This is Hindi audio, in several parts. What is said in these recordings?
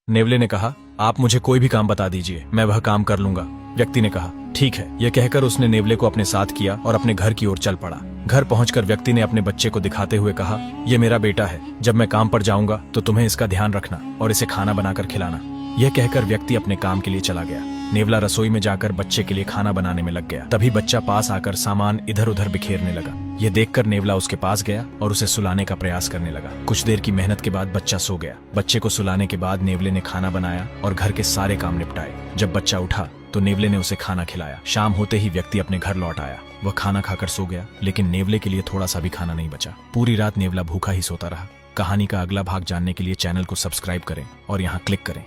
नेवले ने कहा, आप मुझे कोई भी काम बता दीजिए, मैं वह काम कर लूंगा। व्यक्ति ने कहा, ठीक है। यह कहकर उसने नेवले को अपने साथ किया और अपने घर की ओर चल पड़ा। घर पहुंचकर व्यक्ति ने अपने बच्चे को दिखाते हुए कहा, यह मेरा बेटा है। जब मैं काम पर जाऊंगा तो तुम्हें इसका ध्यान रखना और इसे खाना बनाकर खिलाना। यह कहकर व्यक्ति अपने काम के लिए चला गया। नेवला रसोई में जाकर बच्चे के लिए खाना बनाने में लग गया। तभी बच्चा पास आकर सामान इधर उधर बिखेरने लगा। यह देखकर नेवला उसके पास गया और उसे सुलाने का प्रयास करने लगा। कुछ देर की मेहनत के बाद बच्चा सो गया। बच्चे को सुलाने के बाद नेवले ने खाना बनाया और घर के सारे काम निपटाए। जब बच्चा उठा तो नेवले ने उसे खाना खिलाया। शाम होते ही व्यक्ति अपने घर लौट आया। वह खाना खाकर सो गया, लेकिन नेवले के लिए थोड़ा सा भी खाना नहीं बचा। पूरी रात नेवला भूखा ही सोता रहा। कहानी का अगला भाग जानने के लिए चैनल को सब्सक्राइब करें और यहाँ क्लिक करें।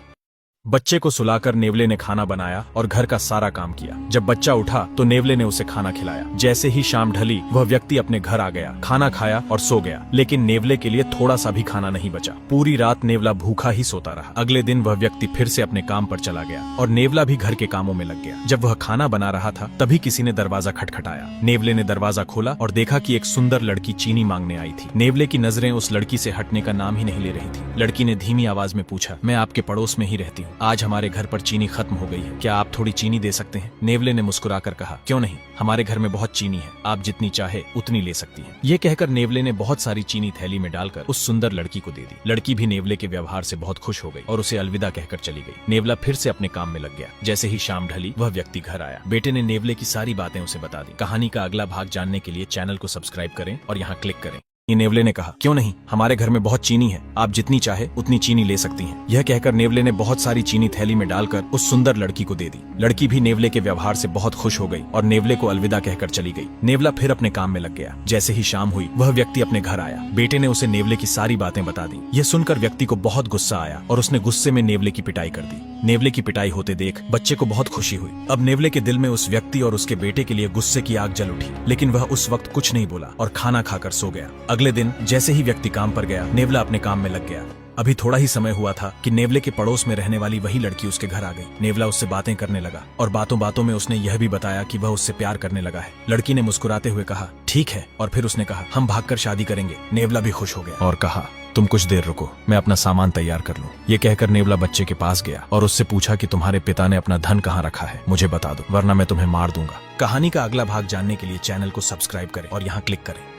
बच्चे को सुलाकर नेवले ने खाना बनाया और घर का सारा काम किया। जब बच्चा उठा तो नेवले ने उसे खाना खिलाया। जैसे ही शाम ढली वह व्यक्ति अपने घर आ गया, खाना खाया और सो गया, लेकिन नेवले के लिए थोड़ा सा भी खाना नहीं बचा। पूरी रात नेवला भूखा ही सोता रहा। अगले दिन वह व्यक्ति फिर से अपने काम पर चला गया और नेवला भी घर के कामों में लग गया। जब वह खाना बना रहा था तभी किसी ने दरवाजा खटखटाया। नेवले ने दरवाजा खोला और देखा कि एक सुंदर लड़की चीनी मांगने आई थी। नेवले की नजरें उस लड़की से हटने का नाम ही नहीं ले रही थी। लड़की ने धीमी आवाज में पूछा, मैं आपके पड़ोस में ही रहती हूँ। आज हमारे घर पर चीनी खत्म हो गई है, क्या आप थोड़ी चीनी दे सकते हैं? नेवले ने मुस्कुराकर कहा, क्यों नहीं, हमारे घर में बहुत चीनी है, आप जितनी चाहे उतनी ले सकती हैं। ये कहकर नेवले ने बहुत सारी चीनी थैली में डालकर उस सुंदर लड़की को दे दी। लड़की भी नेवले के व्यवहार से बहुत खुश हो गई और उसे अलविदा कहकर चली गई। नेवला फिर से अपने काम में लग गया। जैसे ही शाम ढली वह व्यक्ति घर आया। बेटे ने नेवले की सारी बातें उसे बता दी। कहानी का अगला भाग जानने के लिए चैनल को सब्सक्राइब करें और यहाँ क्लिक करें। नेवले ने कहा, क्यों नहीं, हमारे घर में बहुत चीनी है, आप जितनी चाहे उतनी चीनी ले सकती हैं। यह कहकर नेवले ने बहुत सारी चीनी थैली में डालकर उस सुंदर लड़की को दे दी। लड़की भी नेवले के व्यवहार से बहुत खुश हो गई और नेवले को अलविदा कहकर चली गई। नेवला फिर अपने काम में लग गया। जैसे ही शाम हुई वह व्यक्ति अपने घर आया। बेटे ने उसे नेवले की सारी बातें बता दी। यह सुनकर व्यक्ति को बहुत गुस्सा आया और उसने गुस्से में नेवले की पिटाई कर दी। नेवले की पिटाई होते देख बच्चे को बहुत खुशी हुई। अब नेवले के दिल में उस व्यक्ति और उसके बेटे के लिए गुस्से की आग जल उठी, लेकिन वह उस वक्त कुछ नहीं बोला और खाना खाकर सो गया। अगले दिन जैसे ही व्यक्ति काम पर गया, नेवला अपने काम में लग गया। अभी थोड़ा ही समय हुआ था कि नेवले के पड़ोस में रहने वाली वही लड़की उसके घर आ गई। नेवला उससे बातें करने लगा और बातों बातों में उसने यह भी बताया कि वह उससे प्यार करने लगा है। लड़की ने मुस्कुराते हुए कहा, ठीक है, और फिर उसने कहा, हम भागकर शादी करेंगे। नेवला भी खुश हो गया और कहा, तुम कुछ देर रुको, मैं अपना सामान तैयार कर लूं। ये कहकर नेवला बच्चे के पास गया और उससे पूछा कि तुम्हारे पिता ने अपना धन कहाँ रखा है, मुझे बता दो, वरना मैं तुम्हें मार दूंगा। कहानी का अगला भाग जानने के लिए चैनल को सब्सक्राइब करें और यहाँ क्लिक करें।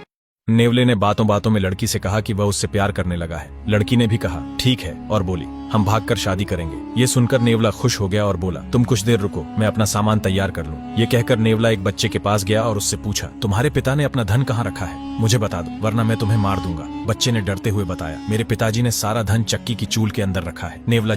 नेवले ने बातों बातों में लड़की से कहा कि वह उससे प्यार करने लगा है। लड़की ने भी कहा, ठीक है, और बोली, हम भागकर शादी करेंगे। ये सुनकर नेवला खुश हो गया और बोला, तुम कुछ देर रुको, मैं अपना सामान तैयार कर लूं। ये कहकर नेवला एक बच्चे के पास गया और उससे पूछा, तुम्हारे पिता ने अपना धन कहाँ रखा है, मुझे बता दो, वरना मैं तुम्हें मार दूंगा। बच्चे ने डरते हुए बताया, मेरे पिताजी ने सारा धन चक्की की चूल के अंदर रखा है। नेवला